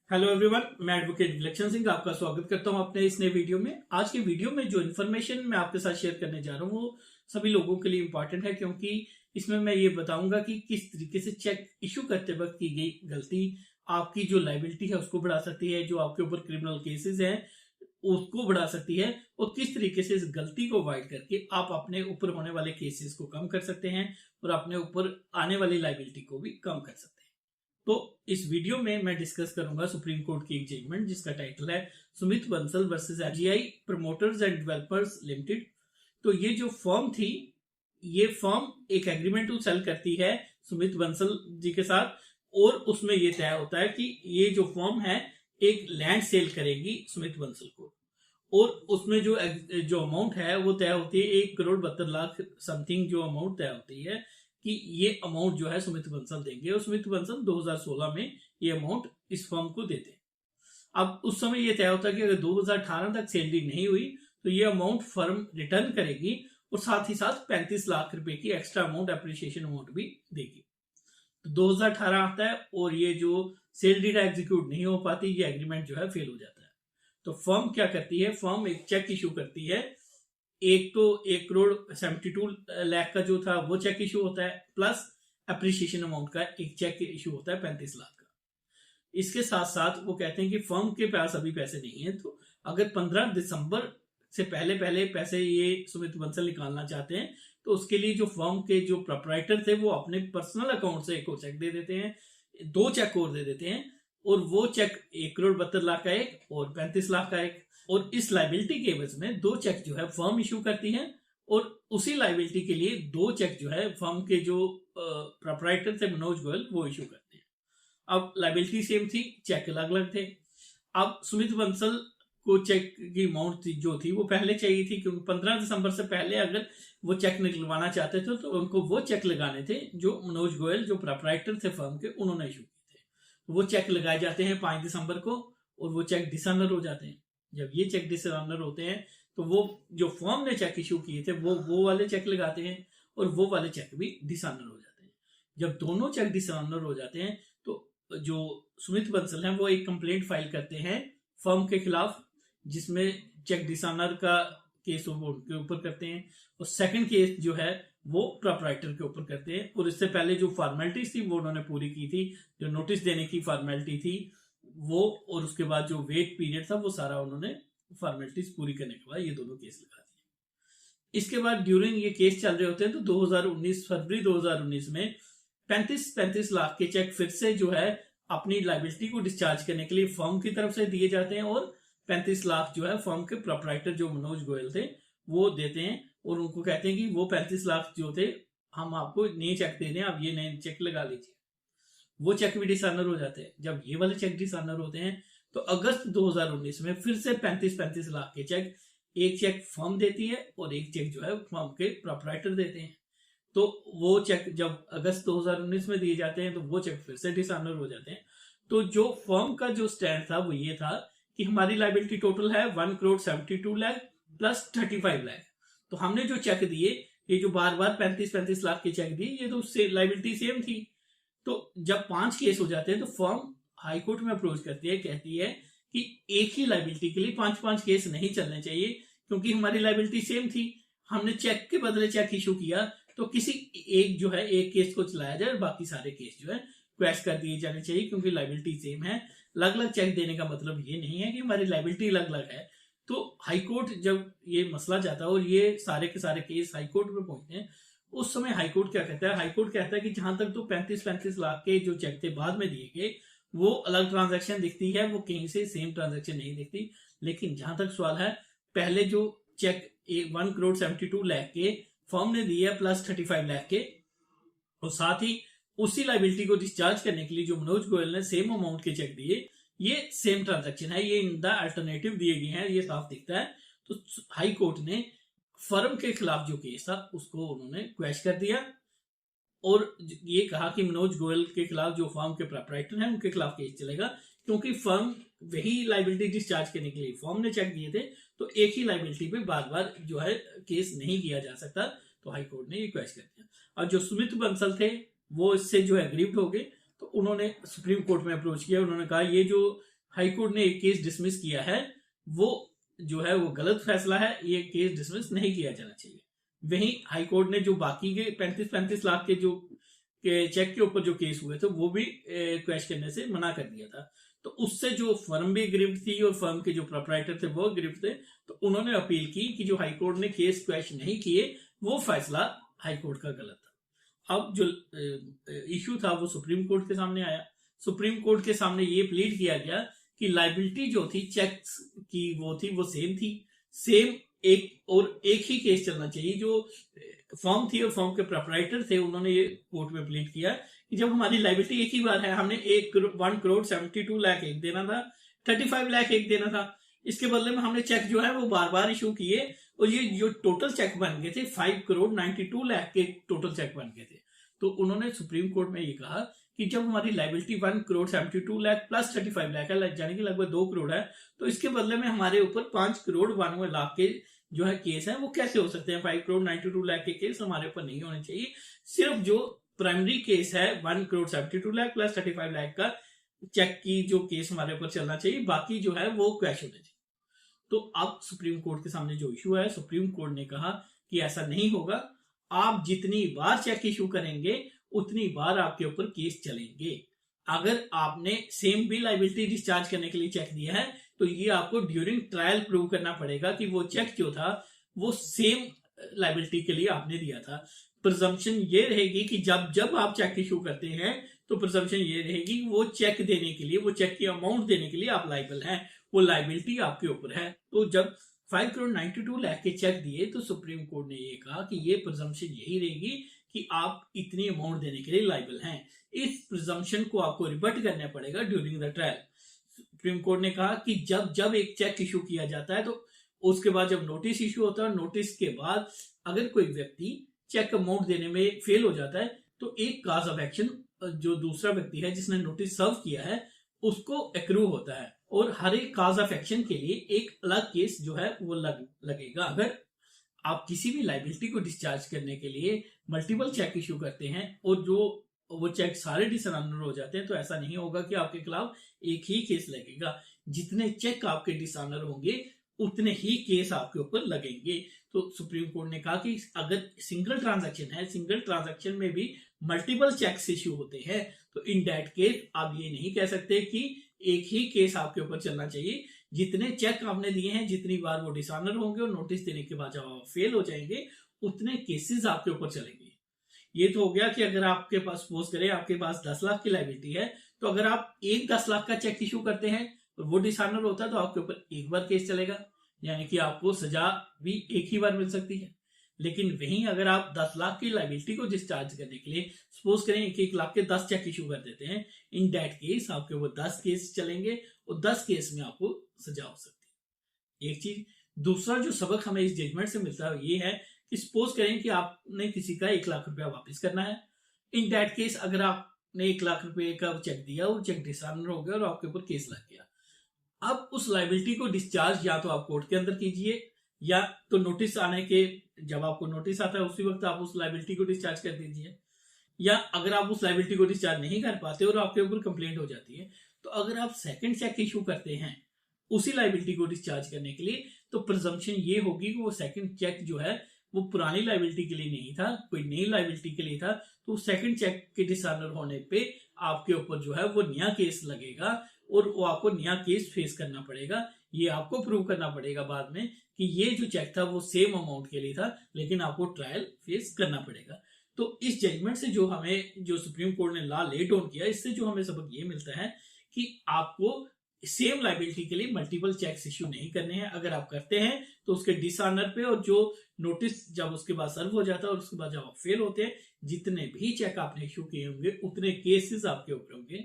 Hello everyone, मैं advocate विलक्षण सिंह आपका स्वागत करता हूं अपने इस नए वीडियो में। आज के वीडियो में जो इन्फॉर्मेशन मैं आपके साथ शेयर करने जा रहा हूं वो सभी लोगों के लिए इम्पोर्टेंट है, क्योंकि इसमें मैं ये बताऊंगा कि किस तरीके से चेक इशू करते वक्त की गई गलती आपकी जो लायबिलिटी है उसको बढ़ा सकती है, जो आपके ऊपर क्रिमिनल केसेस हैं उसको बढ़ा सकती है, और किस तरीके से इस गलती को अवॉइड करके आप अपने ऊपर होने वाले केसेस को कम कर सकते हैं और अपने ऊपर आने वाली लायबिलिटी को भी कम कर सकते हैं। तो इस वीडियो में मैं डिस्कस करूंगा सुप्रीम कोर्ट की एक जजमेंट जिसका टाइटल है Sumit Bansal versus FGI promoters and developers limited. तो ये जो फर्म थी, ये फर्म एक एग्रीमेंट टू सेल करती है सुमित बंसल जी के साथ, और उसमें ये तय होता है कि ये जो फर्म है एक लैंड सेल करेगी सुमित बंसल को, और उसमें जो जो अमाउंट है वो तय होती है 1,72,00,000 समथिंग जो अमाउंट तय होती है कि ये अमाउंट जो है सुमित बंसल देंगे, और सुमित बंसल 2016 में ये अमाउंट इस फर्म को देते हैं। अब उस समय ये तय होता है कि अगर 2018 तक सैलरी नहीं हुई तो ये अमाउंट फर्म रिटर्न करेगी, और साथ ही साथ 35 लाख रुपए की एक्स्ट्रा अमाउंट अप्रिसिएशन अमाउंट भी देगी। तो 2018 आता है और ये जो सेल डीड एग्जीक्यूट नहीं हो पाती, ये एग्रीमेंट जो है फेल हो जाता है। तो फर्म क्या करती है, फर्म एक चेक इशू करती है। एक तो 1,72,00,000 का जो था वो चेक इशू होता है, प्लस अप्रिसिएशन अमाउंट का एक चेक इशू होता है 35 लाख का। इसके साथ साथ वो कहते हैं कि फर्म के पास अभी पैसे नहीं है, तो अगर 15 दिसंबर से पहले पहले पैसे ये सुमित बंसल निकालना चाहते हैं तो उसके लिए जो फर्म के जो प्रोप्राइटर थे वो अपने पर्सनल अकाउंट से एक और चेक दे देते हैं, 2 चेक और दे देते हैं, और वो चेक 1,72,00,000 का एक और 35 लाख का एक। और इस लाइबिलिटी के एवज में 2 चेक जो है फर्म इशू करती है, और उसी लाइबिलिटी के लिए 2 चेक जो है फर्म के जो प्रोप्राइटर थे मनोज गोयल वो इशू करते हैं। अब लाइबिलिटी सेम थी, चेक अलग अलग थे। अब सुमित बंसल को चेक की अमाउंट जो थी वो पहले चाहिए थी, क्योंकि 15 दिसंबर से पहले अगर वो चेक निकलवाना चाहते थे तो उनको वो चेक लगाने थे जो मनोज गोयल जो प्रोप्राइटर थे फर्म के, उन्होंने इशू किए थे। वो चेक लगाए जाते हैं 5 दिसंबर को, और वो चेक डिसऑनर हो जाते हैं। जब ये चेक डिसऑनर होते हैं तो वो जो फर्म ने चेक इशू किए थे वो वाले चेक लगाते हैं, और वो वाले चेक भी डिसऑनर हो जाते हैं। जब दोनों चेक डिसऑनर हो जाते हैं तो जो सुमित बंसल हैं वो एक कंप्लेंट फाइल करते हैं फर्म के खिलाफ, जिसमें चेक डिसऑनर का केस वो उनके ऊपर करते हैं, और सेकंड केस जो है वो प्रोप्राइटर के ऊपर करते हैं। और इससे पहले जो फॉर्मेलिटीज थी वो उन्होंने पूरी की थी, जो नोटिस देने की फॉर्मेलिटी थी वो, और उसके बाद जो वेट पीरियड था वो सारा उन्होंने फॉर्मेलिटीज पूरी करने के बाद ये दोनों केस लगा दिए। इसके बाद ड्यूरिंग ये केस चल रहे होते हैं तो 2019 फरवरी 2019 में 35 लाख के चेक फिर से जो है अपनी लाइबिलिटी को डिस्चार्ज करने के लिए फर्म की तरफ से दिए जाते हैं, और 35 लाख जो है फर्म के प्रोप्राइटर जो मनोज गोयल थे वो देते हैं, और उनको कहते हैं कि वो 35 लाख जो थे हम आपको नए चेक दे रहे हैं, आप ये नए चेक लगा लीजिए। वो चेक भी डिसऑनर हो जाते हैं। जब ये वाले चेक डिसऑनर होते हैं तो अगस्त 2019 में फिर से 35 लाख के चेक, एक चेक फर्म देती है और एक चेक जो है फर्म के प्रोप्राइटर देते हैं। तो वो चेक जब अगस्त 2019 में दिए जाते हैं तो वो चेक फिर से डिसऑनर हो जाते हैं। तो जो फर्म का जो स्टैंड था वो ये था कि हमारी लाइबिलिटी टोटल है 1,72,00,000 प्लस 35 लाख। तो हमने जो चेक दिए, ये जो बार बार 35 लाख के चेक दिए, ये तो उससे लाइबिलिटी सेम थी। तो जब 5 केस हो जाते हैं तो फर्म हाई कोर्ट में अप्रोच करती है, कहती है कि एक ही लाइबिलिटी के लिए 5 केस नहीं चलने चाहिए, क्योंकि हमारी लाइबिलिटी सेम थी। हमने चेक के बदले चेक इशू किया, तो किसी एक जो है एक केस को चलाया जाए और बाकी सारे केस जो है क्वैश कर दिए जाने चाहिए, क्योंकि लाइबिलिटी सेम है। अलग अलग चेक देने का मतलब ये नहीं है कि हमारी लाइबिलिटी अलग अलग है। तो हाईकोर्ट जब ये मसला जाता है और ये सारे के सारे केस हाईकोर्ट में पहुंचते हैं, उस समय हाईकोर्ट क्या कहता है, हाईकोर्ट कहता है कि जहां तक तो 35 लाख के जो चेक थे बाद में दिए गए वो अलग ट्रांजैक्शन दिखती है, वो कहीं से सेम ट्रांजैक्शन नहीं दिखती। लेकिन जहां तक सवाल है, पहले जो चेक 1,72,00,000 के फर्म ने दिए प्लस 35 लाख के, और साथ ही उसी लाइबिलिटी को डिस्चार्ज करने के लिए जो मनोज गोयल ने सेम अमाउंट के चेक दिए, ये सेम ट्रांजैक्शन है, ये इन द अल्टरनेटिव दिए गए हैं, ये साफ दिखता है। तो हाई कोर्ट ने फर्म के खिलाफ जो केस था उसको उन्होंने क्वैश कर दिया, और ये कहा कि मनोज गोयल के खिलाफ जो फर्म के प्रोप्राइटर हैं उनके खिलाफ केस चलेगा, क्योंकि फर्म वही लाइबिलिटी डिस्चार्ज करने के लिए फर्म ने चेक दिए थे, तो एक ही लाइबिलिटी पे बार बार जो है केस नहीं किया जा सकता। तो हाई कोर्ट ने ये क्वैश कर दिया, और जो सुमित बंसल थे वो इससे जो है अग्रीव्ड हो गए, तो उन्होंने सुप्रीम कोर्ट में अप्रोच किया। उन्होंने कहा ये जो हाई कोर्ट ने एक केस डिसमिस किया है वो जो है वो गलत फैसला है, ये केस डिसमिस नहीं किया जाना चाहिए। वहीं हाई कोर्ट ने जो बाकी के 35-35 लाख के जो चेक के ऊपर जो केस हुए थे वो भी क्वैश करने से मना कर दिया था। तो उससे जो फर्म भी गिरफ्त थी और फर्म के जो प्रोपराइटर थे वो गिरफ्त थे, तो उन्होंने अपील की कि जो हाई कोर्ट ने केस क्वैश नहीं किए वो फैसला हाई कोर्ट का गलत था। अब जो इश्यू था वो सुप्रीम कोर्ट के सामने आया। सुप्रीम कोर्ट के सामने ये प्लीड किया गया कि लाइबिलिटी जो थी चेक्स की वो सेम थी, सेम एक ही केस चलना चाहिए। जो फर्म थी और फर्म के प्रोपराइटर थे उन्होंने ये कोर्ट में प्लीड किया कि जब हमारी लाइबिलिटी एक ही बार है, हमने 1,72,00,000 एक देना था, 35 लाख एक देना था, इसके बदले में हमने चेक जो है वो बार बार इशू किए और ये जो टोटल चेक बन गए थे 5,92,00,000 के टोटल चेक बन गए थे। तो उन्होंने सुप्रीम कोर्ट में ये कहा कि जब हमारी लाइबिलिटी 1,72,00,000 प्लस 35 लाख है, यानी कि लगभग 2 करोड़ है, तो इसके बदले में हमारे ऊपर 5,92,00,000 के जो है केस है वो कैसे हो सकते हैं। 5,92,00,000 के केस हमारे ऊपर नहीं होने चाहिए। सिर्फ जो प्राइमरी केस है 1,72,00,000 प्लस 35 लाख का चेक की जो केस हमारे ऊपर चलना चाहिए, बाकी जो है वो क्वैश होने चाहिए। तो अब सुप्रीम कोर्ट के सामने जो इशू है, सुप्रीम कोर्ट ने कहा कि ऐसा नहीं होगा, आप जितनी बार चेक इशू करेंगे उतनी बार आपके ऊपर केस चलेंगे। अगर आपने सेम भी लाइबिलिटी डिस्चार्ज करने के लिए चेक दिया है तो ये आपको ड्यूरिंग ट्रायल प्रूव करना पड़ेगा कि वो चेक जो था वो सेम लाइबिलिटी के लिए आपने दिया था। प्रिजम्पशन ये रहेगी कि जब जब आप चेक इशू करते हैं तो प्रिजम्पशन ये रहेगी वो चेक देने के लिए, वो चेक की अमाउंट देने के लिए आप लाइबल हैं, वो लाइबिलिटी आपके ऊपर है। तो जब 5,92,00,000 के चेक दिए तो सुप्रीम कोर्ट ने ये कहा कि ये प्रिजम्पशन यही रहेगी कि आप इतनी अमाउंट देने के लिए लाइबल हैं। इस प्रिजम्पशन को आपको रिबट करना पड़ेगा during the trial. Supreme court ने कहा कि जब जब एक चेक इशू किया जाता है तो उसके बाद जब नोटिस इशू होता है, नोटिस के बाद अगर कोई व्यक्ति चेक अमाउंट देने में फेल हो जाता है तो एक काज ऑफ एक्शन जो दूसरा व्यक्ति है जिसने नोटिस सर्व किया है उसको एक्रू होता है और हर एक काज ऑफ एक्शन के लिए एक अलग केस जो है वो लगेगा। अगर आप किसी भी लाइबिलिटी को डिस्चार्ज करने के लिए मल्टीपल चेक इशू करते हैं और जो वो चेक सारे डिसऑनर हो जाते हैं तो ऐसा नहीं होगा कि आपके खिलाफ एक ही केस लगेगा। जितने चेक आपके डिसऑनर होंगे उतने ही केस आपके ऊपर लगेंगे। तो सुप्रीम कोर्ट ने कहा कि अगर सिंगल ट्रांजैक्शन है, सिंगल ट्रांजैक्शन में भी मल्टीपल चेक्स इश्यू होते हैं, तो इन दैट केस आप ये नहीं कह सकते कि एक ही केस आपके ऊपर चलना चाहिए। जितने चेक आपने दिए हैं, जितनी बार वो डिसऑनर होंगे और नोटिस देने के बाद जब आप फेल हो जाएंगे उतने केसेस आपके ऊपर चलेंगे। ये तो हो गया कि अगर आपके पास सपोज करें आपके पास 10 लाख की लायबिलिटी है, तो अगर आप एक 10 लाख का चेक इशू करते हैं और वो डिसऑनर होता है तो आपके ऊपर एक बार केस चलेगा, यानी कि आपको सजा भी एक ही बार मिल सकती है। लेकिन वहीं अगर आप 10 लाख की लायबिलिटी को डिस्चार्ज करने के लिए सपोज करें 1-1 लाख के 10 चेक इशू कर देते हैं, इन दैट केस आपके ऊपर 10 केस चलेंगे और 10 केस में आपको सजा हो सकती है। एक चीज, दूसरा जो सबक हमें इस जजमेंट से मिलता है ये है कि सपोज करें कि आपने किसी का 1 लाख रुपया वापस करना है। इन दैट केस अगर आपने 1 लाख रुपए का चेक दिया और चेक डिसऑनर हो गया और आपके ऊपर केस लग गया, अब उस लायबिलिटी को डिस्चार्ज या तो आप कोर्ट के अंदर कीजिए या तो नोटिस आने के, जब आपको नोटिस आता है उसी वक्त आप उस लायबिलिटी को डिस्चार्ज कर दीजिए, या अगर आप उस लायबिलिटी को डिस्चार्ज नहीं कर पाते और आपके ऊपर कंप्लेंट हो जाती है तो अगर आप सेकंड चेक इशू करते हैं उसी लायबिलिटी को डिस्चार्ज करने के लिए, तो प्रिजम्पशन ये होगी कि वो सेकंड चेक जो है वो पुरानी लायबिलिटी के लिए नहीं था, कोई नई लायबिलिटी के लिए था। तो सेकंड चेक के डिसऑनर होने पे आपके ऊपर जो है वो नया केस लगेगा और वो आपको नया केस फेस करना पड़ेगा। ये आपको प्रूव करना पड़ेगा बाद में कि ये जो चेक था वो सेम अमाउंट के लिए था, लेकिन आपको ट्रायल फेस करना पड़ेगा। तो इस जजमेंट से जो हमें, जो सुप्रीम कोर्ट ने लॉ ले डाउन किया, इससे जो हमें सबक ये मिलता है कि आपको सेम लायबिलिटी के लिए मल्टीपल चेक्स इश्यू नहीं करने हैं। अगर आप करते हैं तो उसके डिसऑनर पे और जो नोटिस जब उसके बाद सर्व हो जाता है और उसके बाद जब आप फेल होते हैं, जितने भी चेक आपने इश्यू किए होंगे उतने केसेस आपके ऊपर होंगे।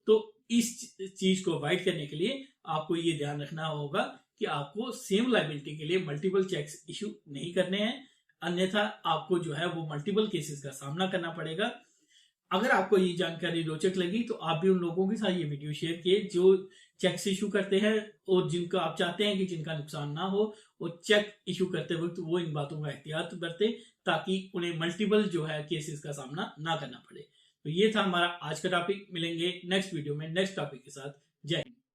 तो इस चीज को अवॉइड करने के लिए आपको ये ध्यान रखना होगा कि आपको सेम लायबिलिटी के लिए मल्टीपल चेक्स इश्यू नहीं करने हैं, अन्यथा आपको जो है वो मल्टीपल केसेस का सामना करना पड़ेगा। अगर आपको ये जानकारी रोचक लगी तो आप भी उन लोगों के साथ ये वीडियो शेयर किए जो चेक्स इशू करते हैं और जिनका आप चाहते हैं कि जिनका नुकसान ना हो, और चेक इशू करते वक्त वो इन बातों का एहतियात बरते ताकि उन्हें मल्टीपल जो है केसेस का सामना ना करना पड़े। तो ये था हमारा आज का टॉपिक। मिलेंगे नेक्स्ट वीडियो में नेक्स्ट टॉपिक के साथ। जय हिंद।